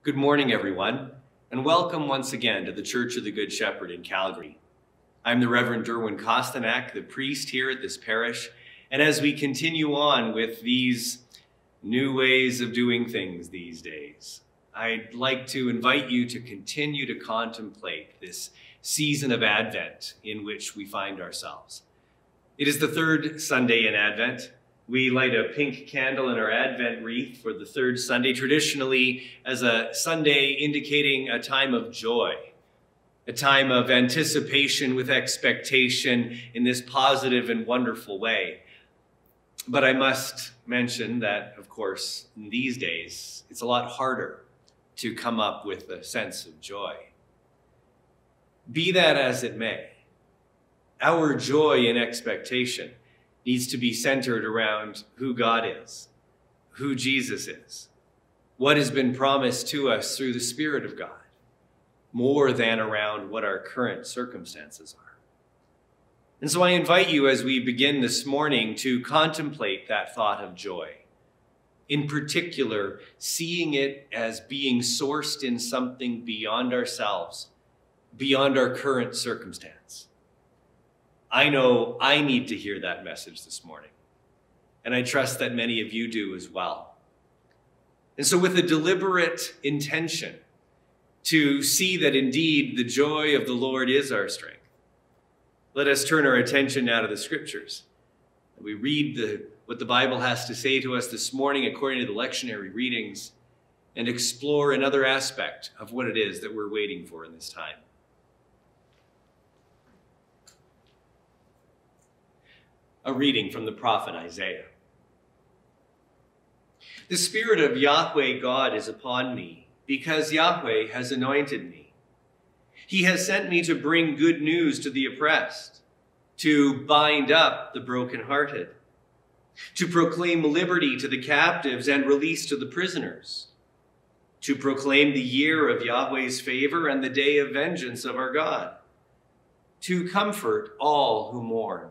Good morning, everyone, and welcome once again to the Church of the Good Shepherd in Calgary. I'm the Reverend Derwin Kostanak, the priest here at this parish, and as we continue on with these new ways of doing things these days, I'd like to invite you to continue to contemplate this season of Advent in which we find ourselves. It is the third Sunday in Advent. We light a pink candle in our Advent wreath for the third Sunday, traditionally as a Sunday indicating a time of joy, a time of anticipation with expectation in this positive and wonderful way. But I must mention that, of course, in these days, it's a lot harder to come up with a sense of joy. Be that as it may, our joy and expectation needs to be centered around who God is, who Jesus is, what has been promised to us through the Spirit of God, more than around what our current circumstances are. And so I invite you as we begin this morning to contemplate that thought of joy, in particular, seeing it as being sourced in something beyond ourselves, beyond our current circumstance. I know I need to hear that message this morning, and I trust that many of you do as well. And so with a deliberate intention to see that indeed the joy of the Lord is our strength, let us turn our attention now to the Scriptures. We read what the Bible has to say to us this morning according to the lectionary readings and explore another aspect of what it is that we're waiting for in this time. A reading from the prophet Isaiah. The Spirit of Yahweh God is upon me, because Yahweh has anointed me. He has sent me to bring good news to the oppressed, to bind up the brokenhearted, to proclaim liberty to the captives and release to the prisoners, to proclaim the year of Yahweh's favor and the day of vengeance of our God, to comfort all who mourn,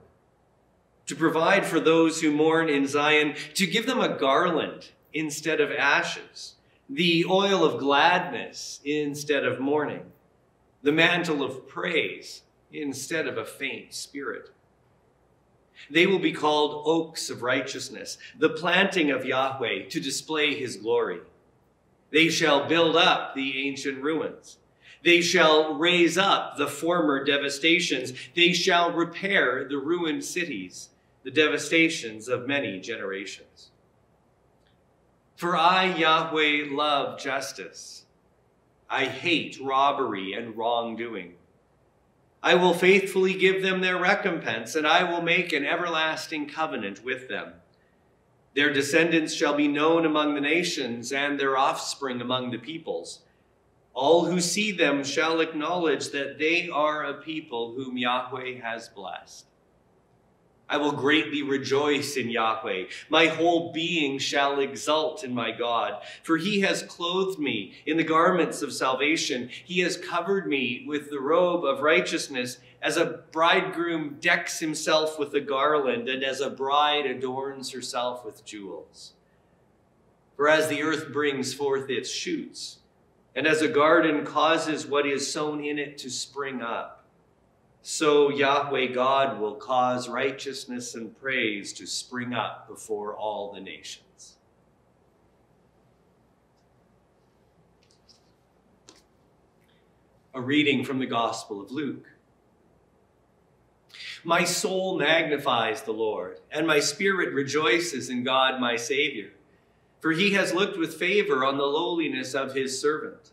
to provide for those who mourn in Zion, to give them a garland instead of ashes, the oil of gladness instead of mourning, the mantle of praise instead of a faint spirit. They will be called oaks of righteousness, the planting of Yahweh to display his glory. They shall build up the ancient ruins. They shall raise up the former devastations. They shall repair the ruined cities, the devastations of many generations. For I, Yahweh, love justice. I hate robbery and wrongdoing. I will faithfully give them their recompense, and I will make an everlasting covenant with them. Their descendants shall be known among the nations, and their offspring among the peoples. All who see them shall acknowledge that they are a people whom Yahweh has blessed. I will greatly rejoice in Yahweh. My whole being shall exult in my God, for he has clothed me in the garments of salvation. He has covered me with the robe of righteousness, as a bridegroom decks himself with a garland, and as a bride adorns herself with jewels. For as the earth brings forth its shoots, and as a garden causes what is sown in it to spring up, so Yahweh God will cause righteousness and praise to spring up before all the nations. A reading from the Gospel of Luke. My soul magnifies the Lord, and my spirit rejoices in God my Savior, for he has looked with favor on the lowliness of his servant.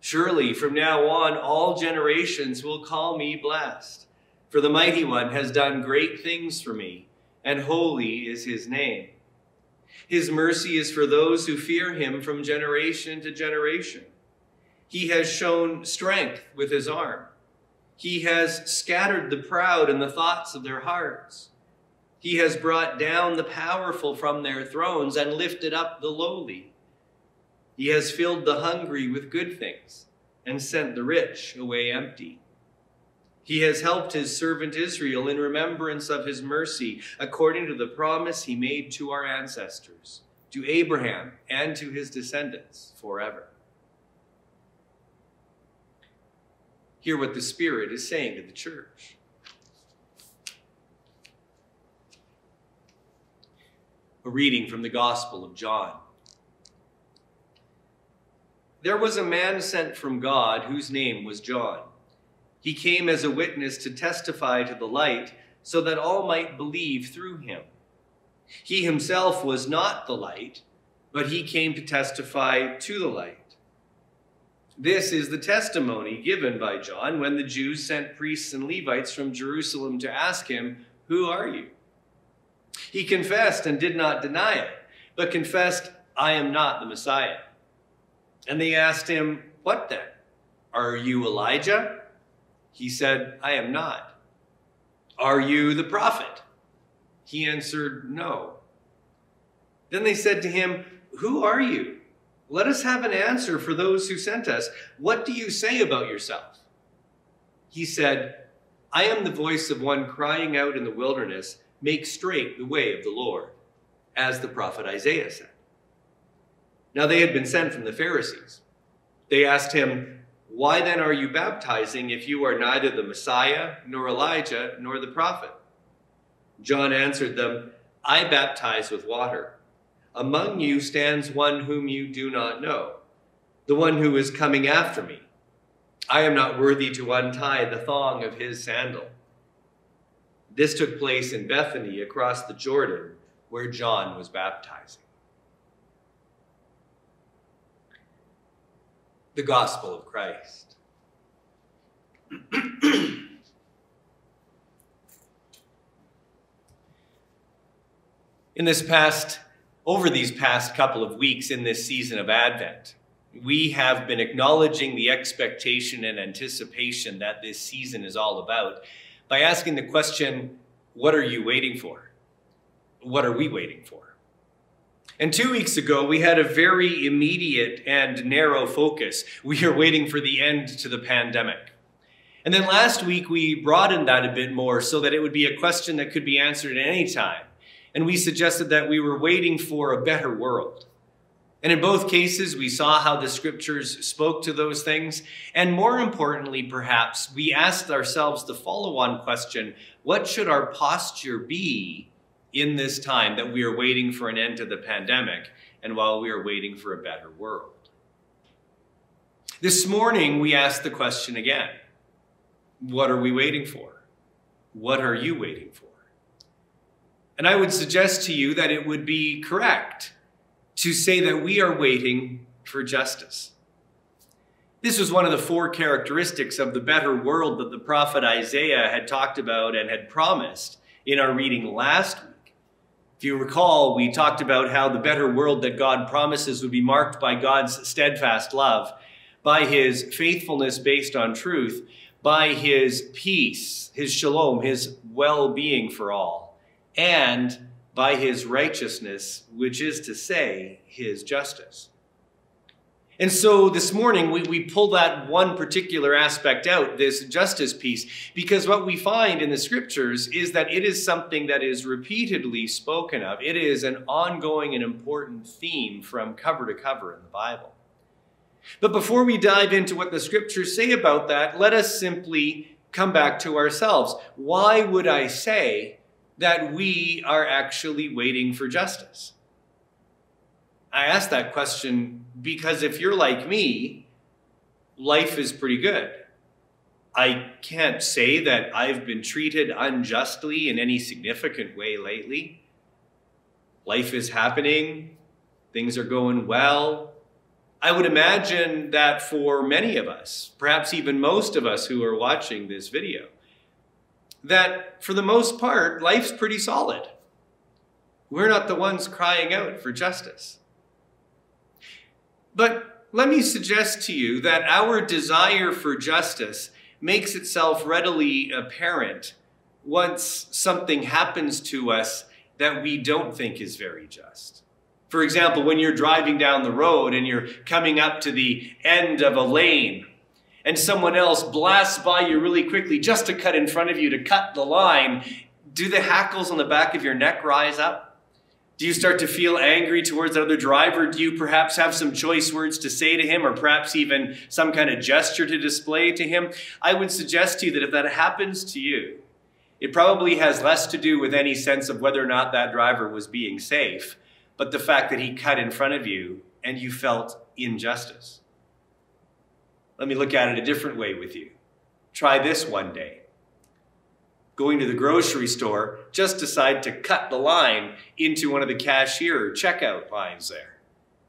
Surely from now on all generations will call me blessed, for the Mighty One has done great things for me, and holy is his name. His mercy is for those who fear him from generation to generation. He has shown strength with his arm. He has scattered the proud in the thoughts of their hearts. He has brought down the powerful from their thrones and lifted up the lowly. He has filled the hungry with good things and sent the rich away empty. He has helped his servant Israel in remembrance of his mercy, according to the promise he made to our ancestors, to Abraham and to his descendants forever. Hear what the Spirit is saying to the church. A reading from the Gospel of John. There was a man sent from God whose name was John. He came as a witness to testify to the light, so that all might believe through him. He himself was not the light, but he came to testify to the light. This is the testimony given by John when the Jews sent priests and Levites from Jerusalem to ask him, "Who are you?" He confessed and did not deny it, but confessed, "I am not the Messiah." And they asked him, "What then? Are you Elijah?" He said, "I am not." "Are you the prophet?" He answered, "No." Then they said to him, "Who are you? Let us have an answer for those who sent us. What do you say about yourself?" He said, "I am the voice of one crying out in the wilderness, 'Make straight the way of the Lord,' as the prophet Isaiah said." Now they had been sent from the Pharisees. They asked him, "Why then are you baptizing if you are neither the Messiah, nor Elijah, nor the prophet?" John answered them, "I baptize with water. Among you stands one whom you do not know, the one who is coming after me. I am not worthy to untie the thong of his sandal." This took place in Bethany across the Jordan, where John was baptizing. The Gospel of Christ. Over these past couple of weeks in this season of Advent, we have been acknowledging the expectation and anticipation that this season is all about by asking the question, what are you waiting for? What are we waiting for? And 2 weeks ago, we had a very immediate and narrow focus. We are waiting for the end to the pandemic. And then last week, we broadened that a bit more so that it would be a question that could be answered at any time. And we suggested that we were waiting for a better world. And in both cases, we saw how the scriptures spoke to those things. And more importantly, perhaps, we asked ourselves the follow-on question, what should our posture be in this time that we are waiting for an end to the pandemic and while we are waiting for a better world? This morning, we asked the question again, what are we waiting for? What are you waiting for? And I would suggest to you that it would be correct to say that we are waiting for justice. This was one of the 4 characteristics of the better world that the prophet Isaiah had talked about and had promised in our reading last week. If you recall, we talked about how the better world that God promises would be marked by God's steadfast love, by his faithfulness based on truth, by his peace, his shalom, his well-being for all, and by his righteousness, which is to say, his justice. And so this morning, we pull that one particular aspect out, this justice piece, because what we find in the scriptures is that it is something that is repeatedly spoken of. It is an ongoing and important theme from cover to cover in the Bible. But before we dive into what the scriptures say about that, let us simply come back to ourselves. Why would I say that we are actually waiting for justice? I ask that question because if you're like me, life is pretty good. I can't say that I've been treated unjustly in any significant way lately. Life is happening. Things are going well. I would imagine that for many of us, perhaps even most of us who are watching this video, that for the most part, life's pretty solid. We're not the ones crying out for justice. But let me suggest to you that our desire for justice makes itself readily apparent once something happens to us that we don't think is very just. For example, when you're driving down the road and you're coming up to the end of a lane and someone else blasts by you really quickly just to cut in front of you, to cut the line, do the hackles on the back of your neck rise up? Do you start to feel angry towards another driver? Do you perhaps have some choice words to say to him, or perhaps even some kind of gesture to display to him? I would suggest to you that if that happens to you, it probably has less to do with any sense of whether or not that driver was being safe, but the fact that he cut in front of you and you felt injustice. Let me look at it a different way with you. Try this one day. Going to the grocery store, just decide to cut the line into one of the cashier or checkout lines there.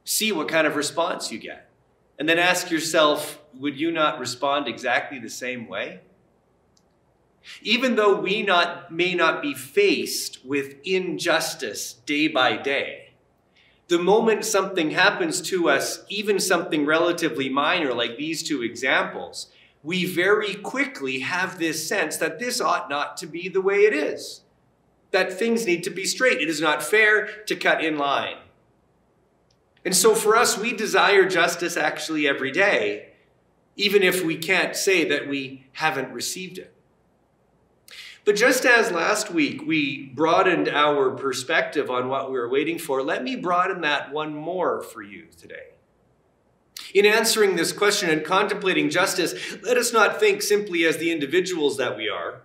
See what kind of response you get. And then ask yourself, would you not respond exactly the same way? Even though we may not be faced with injustice day by day, the moment something happens to us, even something relatively minor like these two examples, we very quickly have this sense that this ought not to be the way it is, that things need to be straight. It is not fair to cut in line. And so for us, we desire justice actually every day, even if we can't say that we haven't received it. But just as last week we broadened our perspective on what we were waiting for, let me broaden that one more for you today. In answering this question and contemplating justice, let us not think simply as the individuals that we are,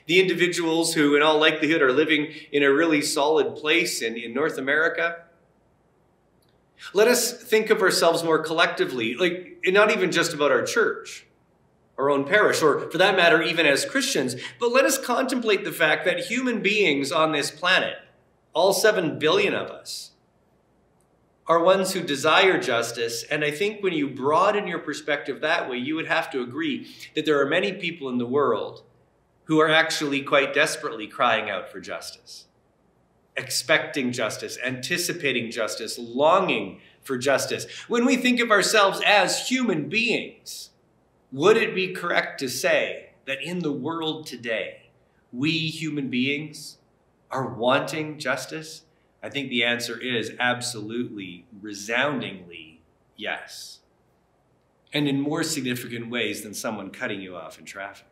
the individuals who in all likelihood are living in a really solid place in North America. Let us think of ourselves more collectively, and not even just about our church, our own parish, or for that matter, even as Christians, but let us contemplate the fact that human beings on this planet, all 7 billion of us, are ones who desire justice. And I think when you broaden your perspective that way, you would have to agree that there are many people in the world who are actually quite desperately crying out for justice, expecting justice, anticipating justice, longing for justice. When we think of ourselves as human beings, would it be correct to say that in the world today, we human beings are wanting justice? I think the answer is absolutely, resoundingly yes. And in more significant ways than someone cutting you off in traffic.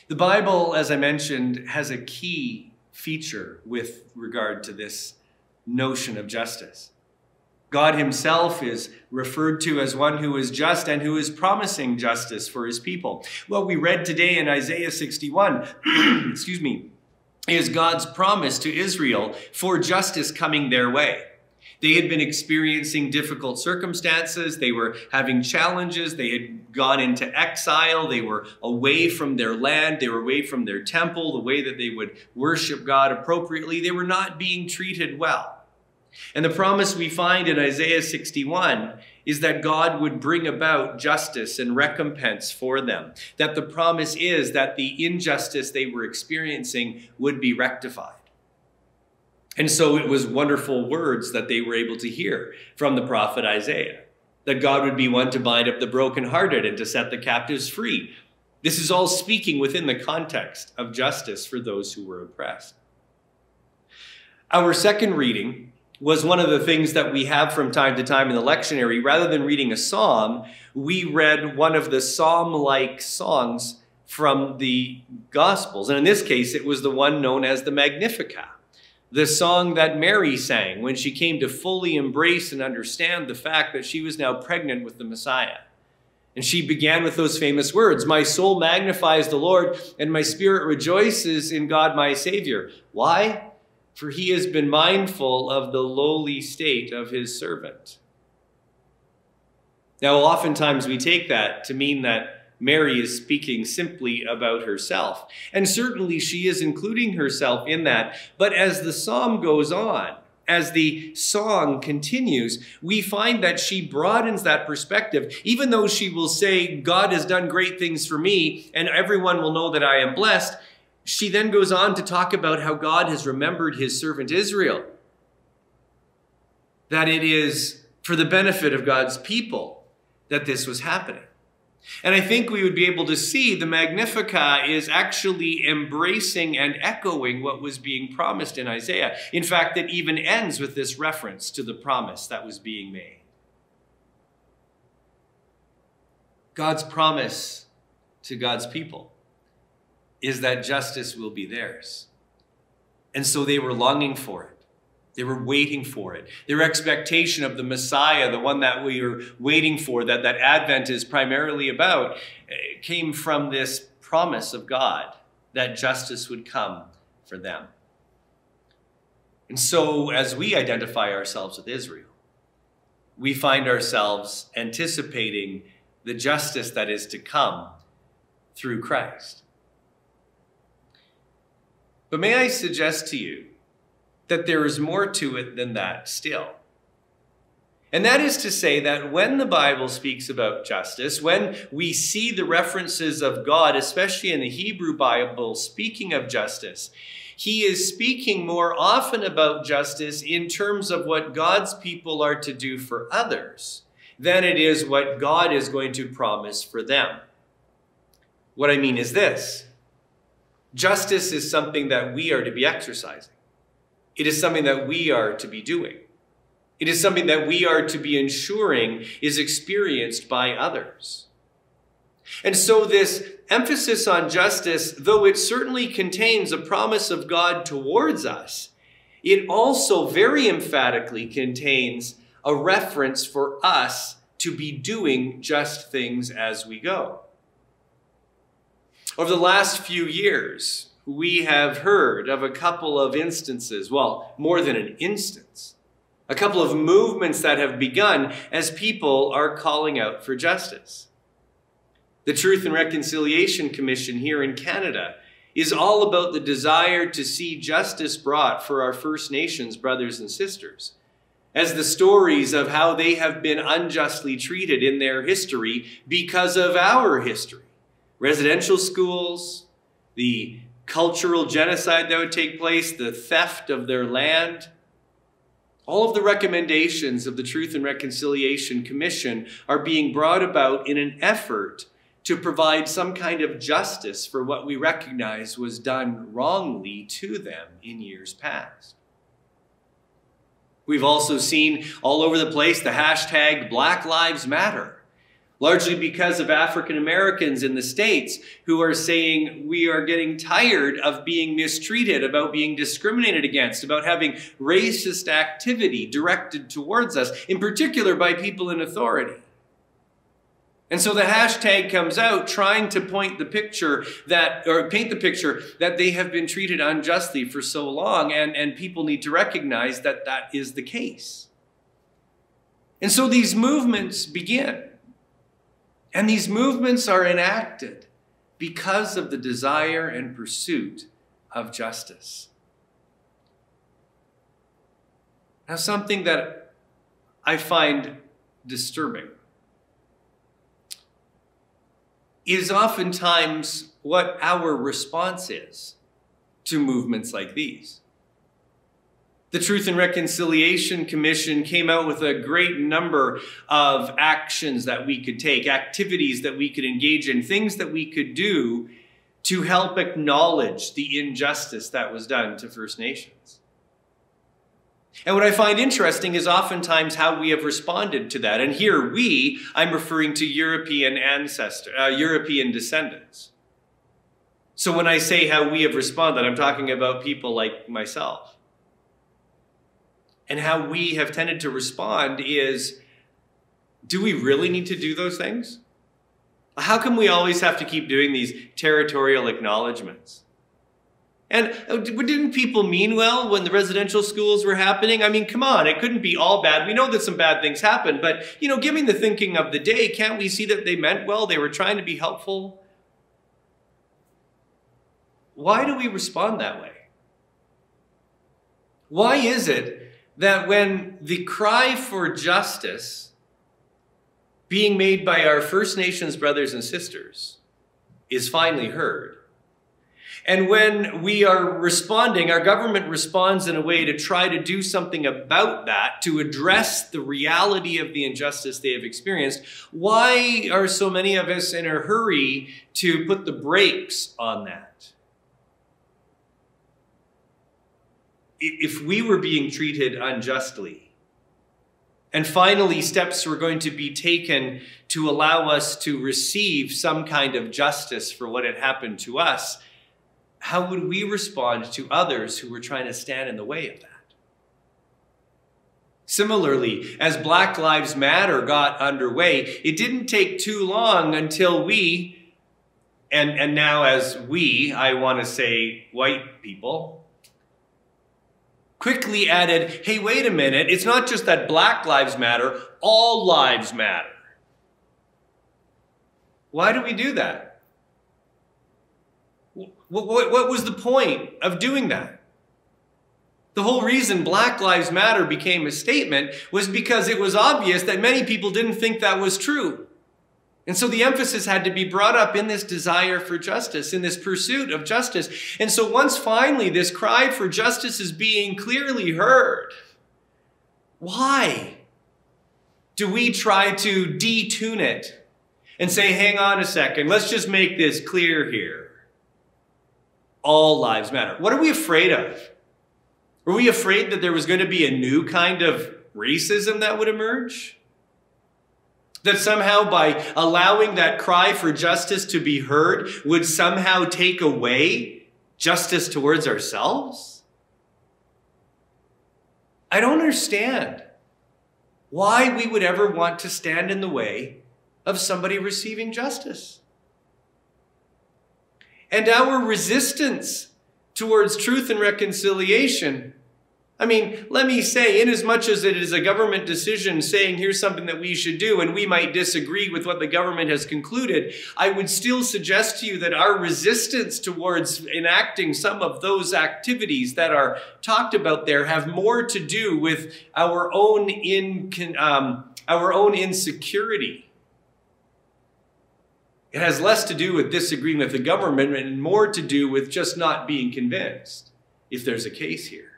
The Bible, as I mentioned, has a key feature with regard to this notion of justice. God himself is referred to as one who is just and who is promising justice for his people. What we read today in Isaiah 61, is God's promise to Israel for justice coming their way. They had been experiencing difficult circumstances. They were having challenges. They had gone into exile. They were away from their land. They were away from their temple, the way that they would worship God appropriately. They were not being treated well. And the promise we find in Isaiah 61 is that God would bring about justice and recompense for them. That the promise is that the injustice they were experiencing would be rectified. And so it was wonderful words that they were able to hear from the prophet Isaiah. That God would be one to bind up the brokenhearted and to set the captives free. This is all speaking within the context of justice for those who were oppressed. Our second reading was one of the things that we have from time to time in the lectionary. Rather than reading a psalm, we read one of the psalm-like songs from the Gospels. And in this case, it was the one known as the Magnifica, the song that Mary sang when she came to fully embrace and understand the fact that she was now pregnant with the Messiah. And she began with those famous words, "My soul magnifies the Lord, and my spirit rejoices in God my Savior." Why? For he has been mindful of the lowly state of his servant. Now, oftentimes we take that to mean that Mary is speaking simply about herself. And certainly she is including herself in that. But as the psalm goes on, as the song continues, we find that she broadens that perspective. Even though she will say, God has done great things for me, and everyone will know that I am blessed, she then goes on to talk about how God has remembered his servant Israel. That it is for the benefit of God's people that this was happening. And I think we would be able to see the Magnifica is actually embracing and echoing what was being promised in Isaiah. In fact, it even ends with this reference to the promise that was being made. God's promise to God's people is that justice will be theirs. And so they were longing for it. They were waiting for it. Their expectation of the Messiah, the one that we are waiting for, that Advent is primarily about, came from this promise of God that justice would come for them. And so as we identify ourselves with Israel, we find ourselves anticipating the justice that is to come through Christ. But may I suggest to you that there is more to it than that still. And that is to say that when the Bible speaks about justice, when we see the references of God, especially in the Hebrew Bible, speaking of justice, he is speaking more often about justice in terms of what God's people are to do for others than it is what God is going to promise for them. What I mean is this: justice is something that we are to be exercising. It is something that we are to be doing. It is something that we are to be ensuring is experienced by others. And so this emphasis on justice, though it certainly contains a promise of God towards us, it also very emphatically contains a reference for us to be doing just things as we go. Over the last few years, we have heard of a couple of instances, well, more than an instance, a couple of movements that have begun as people are calling out for justice. The Truth and Reconciliation Commission here in Canada is all about the desire to see justice brought for our First Nations brothers and sisters, as the stories of how they have been unjustly treated in their history because of our history. Residential schools, the cultural genocide that would take place, the theft of their land. All of the recommendations of the Truth and Reconciliation Commission are being brought about in an effort to provide some kind of justice for what we recognize was done wrongly to them in years past. We've also seen all over the place the hashtag Black Lives Matter, largely because of African Americans in the States who are saying we are getting tired of being mistreated, about being discriminated against, about having racist activity directed towards us, in particular by people in authority. And so the hashtag comes out trying to paint the picture that they have been treated unjustly for so long, and people need to recognize that that is the case. And so these movements begin. And these movements are enacted because of the desire and pursuit of justice. Now, something that I find disturbing is oftentimes what our response is to movements like these. The Truth and Reconciliation Commission came out with a great number of actions that we could take, activities that we could engage in, things that we could do to help acknowledge the injustice that was done to First Nations. And what I find interesting is oftentimes how we have responded to that. And here I'm referring to European descendants. So when I say how we have responded, I'm talking about people like myself. And how we have tended to respond is, do we really need to do those things? How come we always have to keep doing these territorial acknowledgements? And didn't people mean well when the residential schools were happening? I mean, come on, it couldn't be all bad. We know that some bad things happened, but, given the thinking of the day, can't we see that they meant well? They were trying to be helpful. Why do we respond that way? Why is it that when the cry for justice being made by our First Nations brothers and sisters is finally heard, and when we are responding, our government responds in a way to try to do something about that, to address the reality of the injustice they have experienced, why are so many of us in a hurry to put the brakes on that? If we were being treated unjustly, and finally steps were going to be taken to allow us to receive some kind of justice for what had happened to us, how would we respond to others who were trying to stand in the way of that? Similarly, as Black Lives Matter got underway, it didn't take too long until we, and now as we, I want to say white people, quickly added, hey, wait a minute, it's not just that Black lives matter, all lives matter. Why do we do that? What was the point of doing that? The whole reason Black Lives Matter became a statement was because it was obvious that many people didn't think that was true. And so the emphasis had to be brought up in this desire for justice, in this pursuit of justice. And so once finally this cry for justice is being clearly heard, why do we try to detune it and say, hang on a second, let's just make this clear here. All lives matter. What are we afraid of? Were we afraid that there was going to be a new kind of racism that would emerge? That somehow by allowing that cry for justice to be heard would somehow take away justice towards ourselves? I don't understand why we would ever want to stand in the way of somebody receiving justice. And our resistance towards truth and reconciliation, I mean, let me say, inasmuch as it is a government decision saying here's something that we should do, and we might disagree with what the government has concluded, I would still suggest to you that our resistance towards enacting some of those activities that are talked about there have more to do with our own insecurity. It has less to do with disagreeing with the government and more to do with just not being convinced if there's a case here.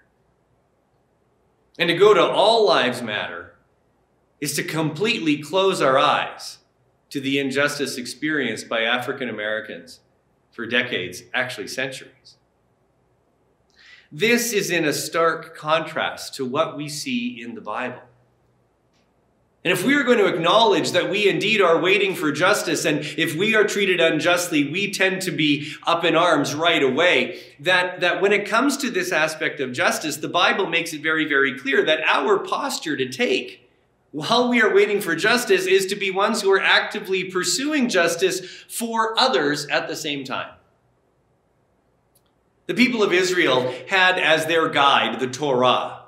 And to go to all lives matter is to completely close our eyes to the injustice experienced by African Americans for decades, actually centuries. This is in a stark contrast to what we see in the Bible. And if we are going to acknowledge that we indeed are waiting for justice, and if we are treated unjustly, we tend to be up in arms right away, that when it comes to this aspect of justice, the Bible makes it very, very clear that our posture to take while we are waiting for justice is to be ones who are actively pursuing justice for others at the same time. The people of Israel had as their guide the Torah.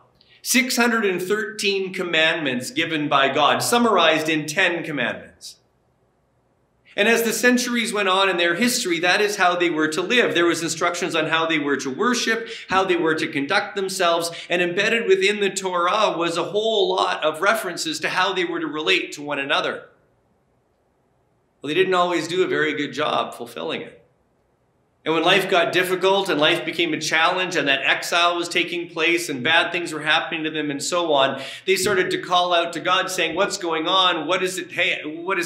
613 commandments given by God, summarized in 10 commandments. And as the centuries went on in their history, that is how they were to live. There was instructions on how they were to worship, how they were to conduct themselves, and embedded within the Torah was a whole lot of references to how they were to relate to one another. Well, they didn't always do a very good job fulfilling it. And when life got difficult and life became a challenge and that exile was taking place and bad things were happening to them and so on, they started to call out to God saying, what's going on? What is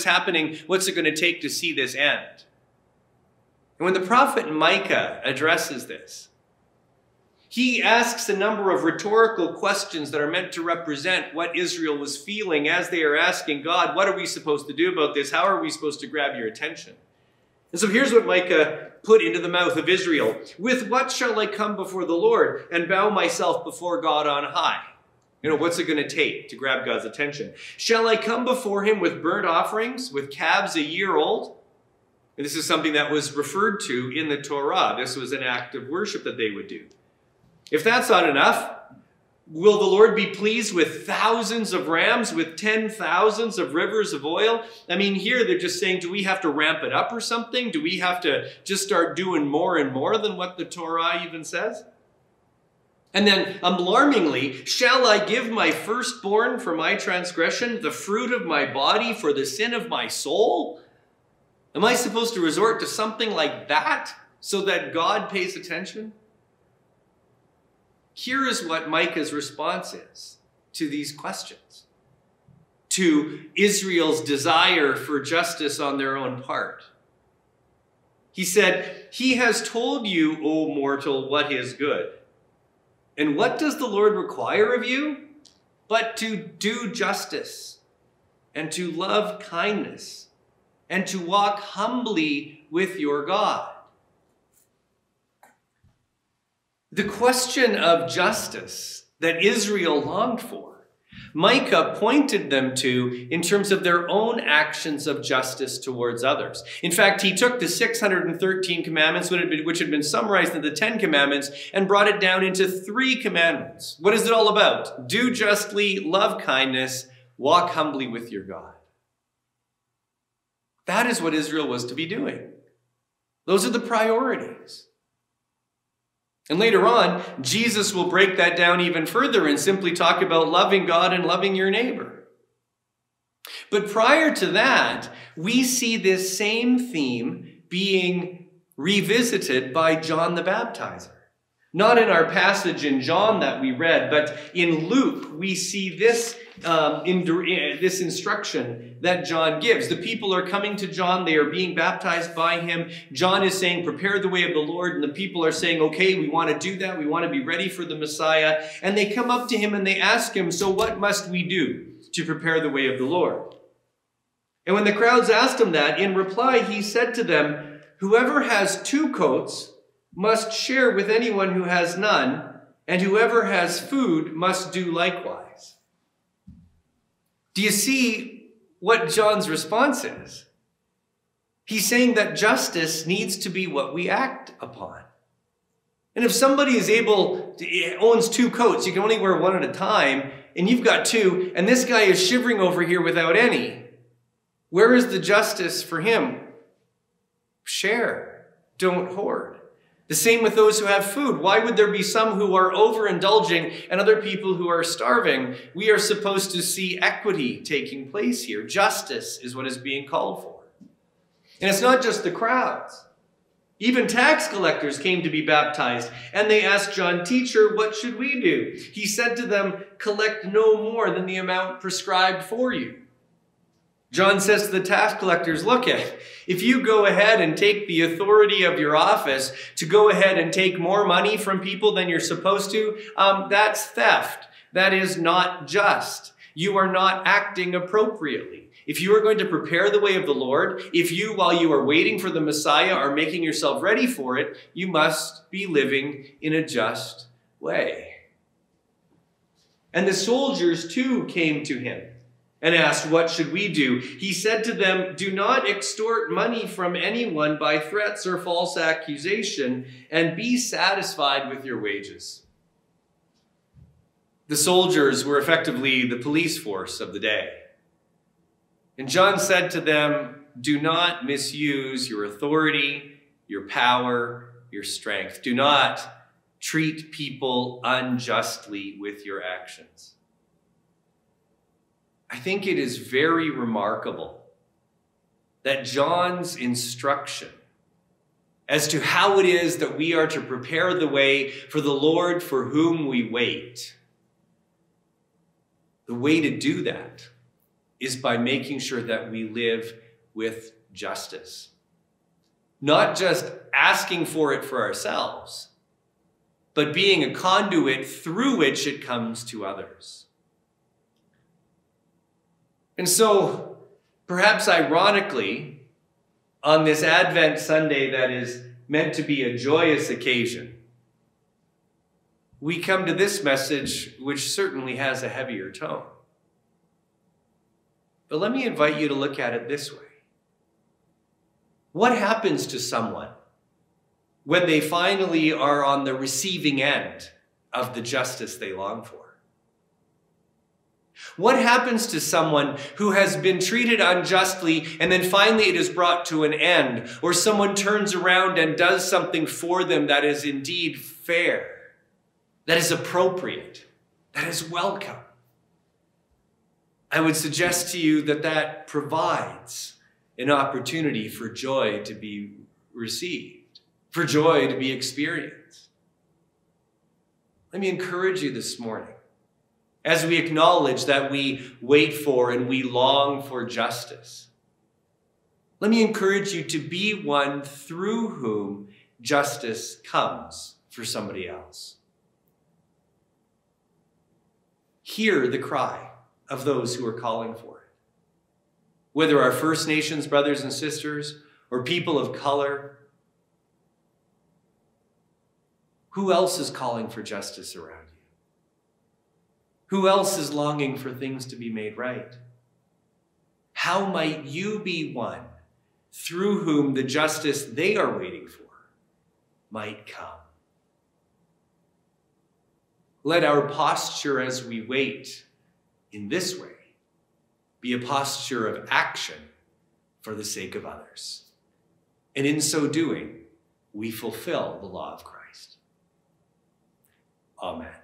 happening? What's it going to take to see this end? And when the prophet Micah addresses this, he asks a number of rhetorical questions that are meant to represent what Israel was feeling as they are asking God, what are we supposed to do about this? How are we supposed to grab your attention? And so here's what Micah put into the mouth of Israel. With what shall I come before the Lord and bow myself before God on high? You know, what's it going to take to grab God's attention? Shall I come before him with burnt offerings, with calves a year old? And this is something that was referred to in the Torah. This was an act of worship that they would do. If that's not enough, will the Lord be pleased with thousands of rams, with 10,000s of rivers of oil? I mean, here they're just saying, do we have to ramp it up or something? Do we have to just start doing more and more than what the Torah even says? And then, alarmingly, shall I give my firstborn for my transgression, the fruit of my body for the sin of my soul? Am I supposed to resort to something like that so that God pays attention? Here is what Micah's response is to these questions, to Israel's desire for justice on their own part. He said, he has told you, O mortal, what is good. And what does the Lord require of you? But to do justice, and to love kindness, and to walk humbly with your God. The question of justice that Israel longed for, Micah pointed them to in terms of their own actions of justice towards others. In fact, he took the 613 commandments, which had been summarized in the 10 commandments, and brought it down into 3 commandments. What is it all about? Do justly, love kindness, walk humbly with your God. That is what Israel was to be doing. Those are the priorities. And later on, Jesus will break that down even further and simply talk about loving God and loving your neighbor. But prior to that, we see this same theme being revisited by John the Baptizer. Not in our passage in John that we read, but in Luke, we see this instruction that John gives. The people are coming to John. They are being baptized by him. John is saying, prepare the way of the Lord. And the people are saying, okay, we want to do that. We want to be ready for the Messiah. And they come up to him and they ask him, so what must we do to prepare the way of the Lord? And when the crowds asked him that, in reply, he said to them, whoever has 2 coats must share with anyone who has none, and whoever has food must do likewise. Do you see what John's response is? He's saying that justice needs to be what we act upon. And if somebody owns 2 coats, you can only wear 1 at a time, and you've got 2, and this guy is shivering over here without any, where is the justice for him? Share, don't hoard. The same with those who have food. Why would there be some who are overindulging and other people who are starving? We are supposed to see equity taking place here. Justice is what is being called for. And it's not just the crowds. Even tax collectors came to be baptized, and they asked John, teacher, what should we do? He said to them, collect no more than the amount prescribed for you. John says to the tax collectors, look, if you go ahead and take the authority of your office to go ahead and take more money from people than you're supposed to, that's theft. That is not just. You are not acting appropriately. If you are going to prepare the way of the Lord, if you, while you are waiting for the Messiah, are making yourself ready for it, you must be living in a just way. And the soldiers too came to him and asked, what should we do? He said to them, do not extort money from anyone by threats or false accusation, and be satisfied with your wages. The soldiers were effectively the police force of the day. And John said to them, do not misuse your authority, your power, your strength. Do not treat people unjustly with your actions. I think it is very remarkable that John's instruction as to how it is that we are to prepare the way for the Lord for whom we wait, the way to do that is by making sure that we live with justice. Not just asking for it for ourselves, but being a conduit through which it comes to others. And so, perhaps ironically, on this Advent Sunday that is meant to be a joyous occasion, we come to this message which certainly has a heavier tone. But let me invite you to look at it this way. What happens to someone when they finally are on the receiving end of the justice they long for? What happens to someone who has been treated unjustly and then finally it is brought to an end, or someone turns around and does something for them that is indeed fair, that is appropriate, that is welcome? I would suggest to you that that provides an opportunity for joy to be received, for joy to be experienced. Let me encourage you this morning, as we acknowledge that we wait for and we long for justice, let me encourage you to be one through whom justice comes for somebody else. Hear the cry of those who are calling for it. Whether our First Nations brothers and sisters or people of color, Who else is calling for justice around you? Who else is longing for things to be made right? How might you be one through whom the justice they are waiting for might come? Let our posture as we wait in this way be a posture of action for the sake of others. And in so doing, we fulfill the law of Christ. Amen.